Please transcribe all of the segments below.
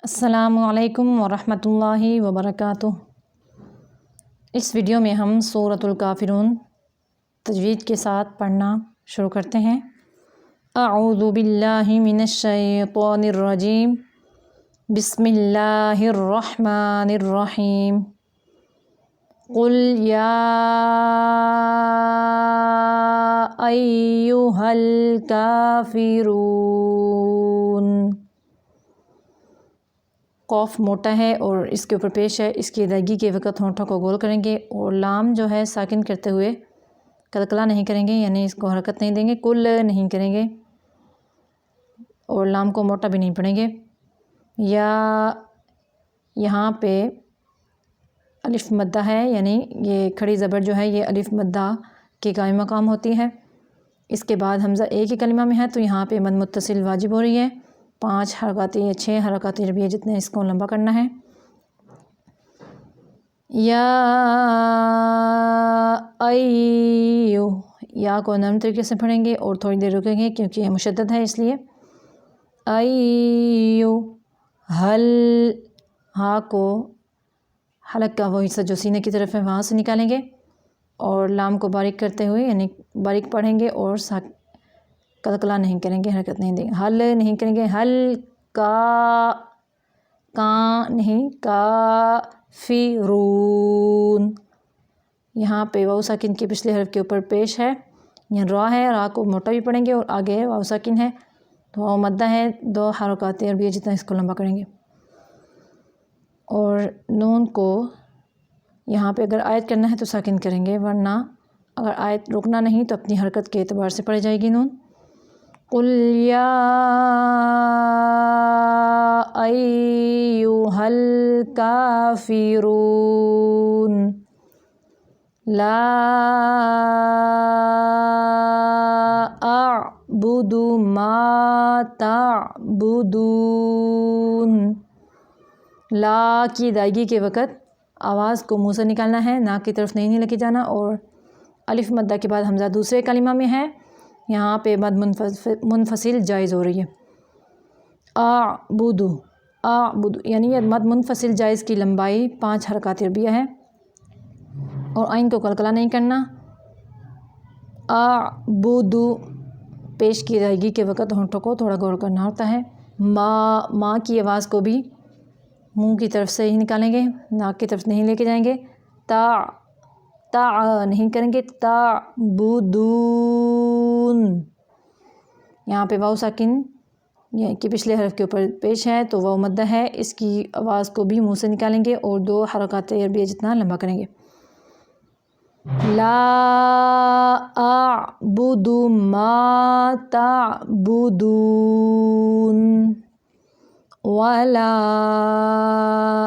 अस्सलामु अलैकुम वरहमतुल्लाहि वबरकातुह। इस वीडियो में हम सूरतुल काफ़िरून तजवीद के साथ पढ़ना शुरू करते हैं। अऊज़ु बिल्लाहि मिनश शैतानिर रजीम, बिस्मिल्लाहिर रहमानिर रहीम। क़ुल या अय्युहल काफ़िरून। क़ौफ़ मोटा है और इसके ऊपर पेश है। इसकी अदायगी के वक़्त होंठों को गोल करेंगे और लाम जो है साकिन करते हुए कलकला नहीं करेंगे, यानी इसको हरकत नहीं देंगे, कुल नहीं करेंगे और लाम को मोटा भी नहीं पढ़ेंगे। या यहाँ पे अलिफ मद्दा है, यानी ये खड़ी ज़बर जो है ये अलिफ मद्दा के कायम मकाम होती है। इसके बाद हमज़ा एक ही कलिमा में है तो यहाँ पे मद मुत्तसिल वाजिब हो रही है। 5 हरकतें या 6 हरकतें जब ये जितने इसको लंबा करना है। या अय्यु, या को नरम तरीके से पढ़ेंगे और थोड़ी देर रुकेंगे क्योंकि यह मुशद्दद है, इसलिए अय्यु हल, हा को हलक का वो हिस्सा जो सीने की तरफ है वहाँ से निकालेंगे और लाम को बारीक करते हुए यानी बारीक पढ़ेंगे और कलकला नहीं करेंगे, हरकत नहीं देंगे, हल नहीं करेंगे, हल का नहीं, काफ़िरून। यहाँ पे वाव साकिन के पिछले हरफ के ऊपर पेश है, यहाँ रा है, रा को मोटा भी पढ़ेंगे और आगे वाव साकिन है तो वाव मद्दा है, 2 हरकतें और भी जितना इसको लंबा करेंगे। और नून को यहाँ पे अगर आयत करना है तो साकिन करेंगे, वरना अगर आयत रुकना नहीं तो अपनी हरकत के एतबार से पढ़ी जाएगी नून। क़ुल या अय्युहल काफ़िरून ला अअबुदु मा तअबुदून। ला की अदायगी के वक़्त आवाज़ को मुँह से निकालना है, नाक की तरफ नहीं लेके जाना। और अलिफ मद्दा के बाद हमज़ा दूसरे कलिमा में है, यहाँ पे मद मुनफसिल जायज़ हो रही है। अअबुदु, अअबुदु यानी यह मद मुनफसिल जायज़ की लंबाई 5 हरकत अरबिया है और आइन को कलकला नहीं करना। अअबुदु पेश की अदायगी के वक़्त होंठों को थोड़ा गौर करना होता है। माँ की आवाज़ को भी मुंह की तरफ से ही निकालेंगे, नाक की तरफ नहीं लेके जाएंगे। ता नहीं करेंगे, ताबुदून। यहाँ पे वाव साकिन के पिछले हरफ के ऊपर पेश है तो वाव मद्दा है, इसकी आवाज़ को भी मुंह से निकालेंगे और 2 हरकत अरबिया जितना लंबा करेंगे। ला अअबुदु मा तअबुदून वला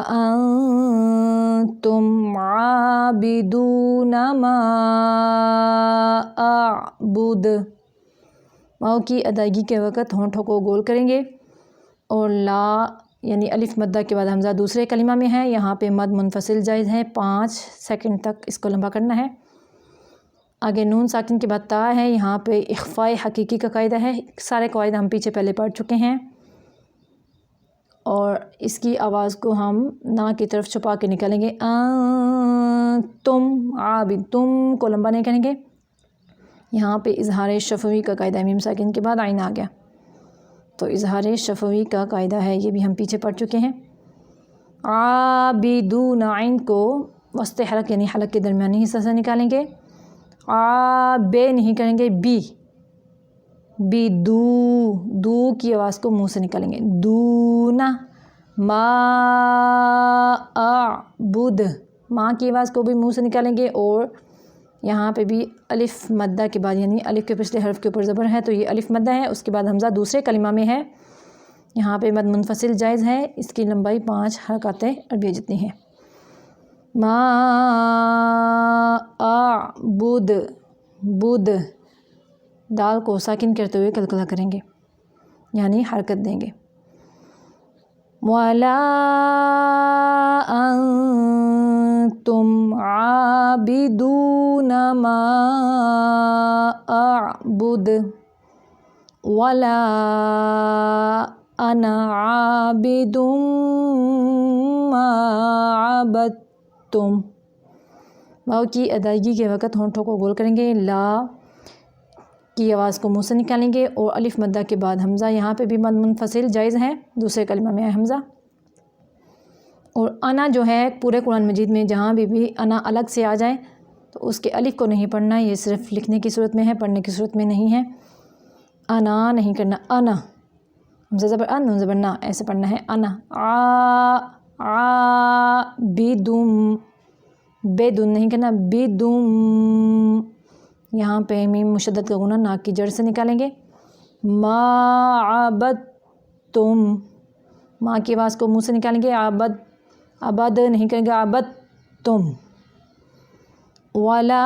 अंतुम आबिदून मा अअबुद। वाव की अदायगी के वक़्त होंठों को गोल करेंगे और ला यानी अलिफ मद्दा के बाद हमज़ा दूसरे कलिमा में है, यहाँ पे मद मुनफसिल जायज़ है, 5 सेकंड तक इसको लंबा करना है। आगे नून साकिन के बाद ता है, यहाँ पे इख्फ़ाए हकीकी का कायदा है। सारे कायदे हम पीछे पहले पढ़ चुके हैं और इसकी आवाज़ को हम ना की तरफ छुपा के निकालेंगे। तुम आबिद, तुम को लंबा नहीं करेंगे। यहाँ पे इजहार शफ़वी का कायदा, मीम साकिन के बाद आइन आ गया तो इजहार शफ़वी का कायदा है, ये भी हम पीछे पढ़ चुके हैं। आबिदून, आइन को वस्ते हलक यानी हलक के दरमियानी हिस्सा से निकालेंगे। बे नहीं करेंगे, बी दू की आवाज़ को मुंह से निकालेंगे। दूना मा अअबुद, माँ की आवाज़ को भी मुंह से निकालेंगे और यहाँ पे भी अलिफ मद्दा के बाद यानी अलिफ के पिछले हरफ के ऊपर ज़बर है तो ये अलिफ मद्दा है। उसके बाद हमज़ा दूसरे कलिमा में है, यहाँ पे मद मुनफसिल जायज़ है, इसकी लंबाई 5 हरकतें अरबिया जितनी है। मा अअबुद, बुद, दाल को साकिन करते हुए कलकला करेंगे यानी हरकत देंगे। वला अंतुम आबिदून मा अअबुद वला انا عابد ما عبدتم. واو کی ادائیگی کے وقت ہونٹوں کو گول کریں گے، لا کی آواز کو منہ سے نکالیں گے اور الف مدہ کے بعد حمزہ. یہاں پہ بھی مد منفصل جائز ہے، دوسرے کلمہ میں ہے حمزہ. اور انا جو ہے پورے قرآن مجید میں جہاں بھی انا الگ سے آ جائے تو اس کے الف کو نہیں پڑھنا، یہ صرف لکھنے کی صورت میں ہے، پڑھنے کی صورت میں نہیں ہے. انا نہیں کرنا، انا حمزہ زبر ان، نون زبر نا، ایسے پڑھنا ہے. انا عابدم، بیدن نہیں کرنا، بیدم. یہاں پہ میم مشدد کا غنہ ناک کی جڑ سے نکالیں گے. ما عبدتم، ماں کی آواز کو منہ سے نکالیں گے. عبد نہیں کریں گے، عبدتم. ولا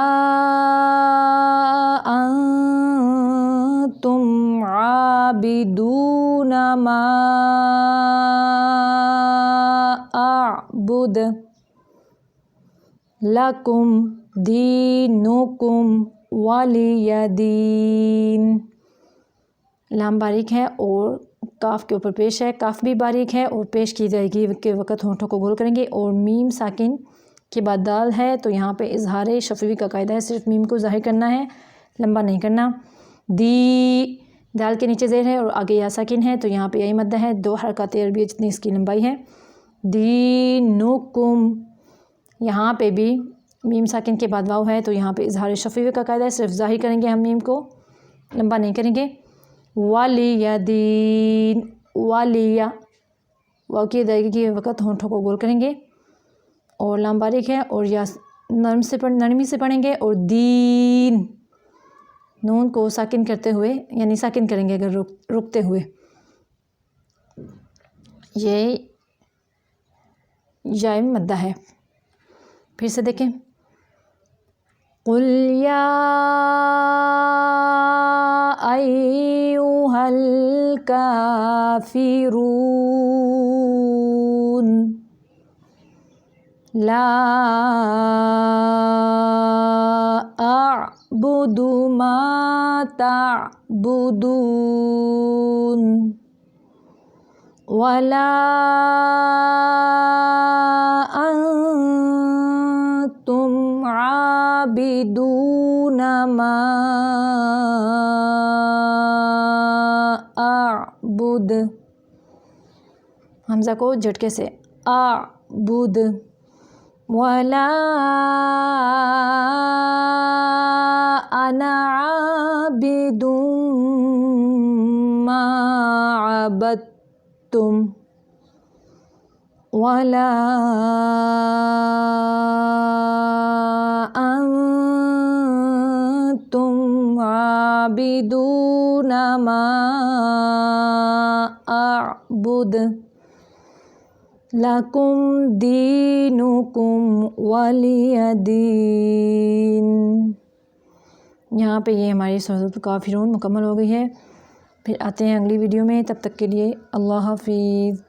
انتم عابدون ما اعبد لکم دینکم ولی دین. لام باریک ہے اور کاف کے اوپر پیش ہے، کاف بھی باریک ہے اور پیش کی جائے گی کے وقت ہونٹوں کو گول کریں گے. اور میم ساکن کے بعد دال ہے تو یہاں پہ اظہار شفوی کا قاعدہ ہے، صرف میم کو ظاہر کرنا ہے، لمبا نہیں کرنا. دی، دال کے نیچے زیر ہے اور آگے یا ساکن ہے تو یہاں پہ یہی مدہ ہے، 2 حرکات عربیہ جتنی اس کی لمبائی ہے. دینکم، یہاں پہ بھی میم ساکن کے بعد واو ہے تو یہاں پہ اظہار شفوی کا قاعدہ ہے، صرف ظاہر کریں گے ہم میم کو، لمبا نہیں کریں گے. ولی دین، والیہ، واو کی ادائیگی کے وقت ہونٹوں کو گول کریں گے اور لام باریک ہے اور یا نرمی سے پڑھیں گے. اور دین، نون کو ساکن کرتے ہوئے، یعنی ساکن کریں گے اگر رکتے ہوئے. یہ جائم مدہ ہے. پھر سے دیکھیں. قل یا ایھا الکافرون لا اعبد ما تعبدون ولا انتم عابدون ما اعبد. حمزہ کو جھٹکے سے اعبد. ولا انا عابد ما عبدتم ولا انتم عابدون ما اعبد لکم دینکم ولی دین. یہاں پہ یہ ہماری سورۃ الکافرون مکمل ہو گئی ہے. پھر آتے ہیں اگلی ویڈیو میں، تب تک کے لیے اللہ حافظ.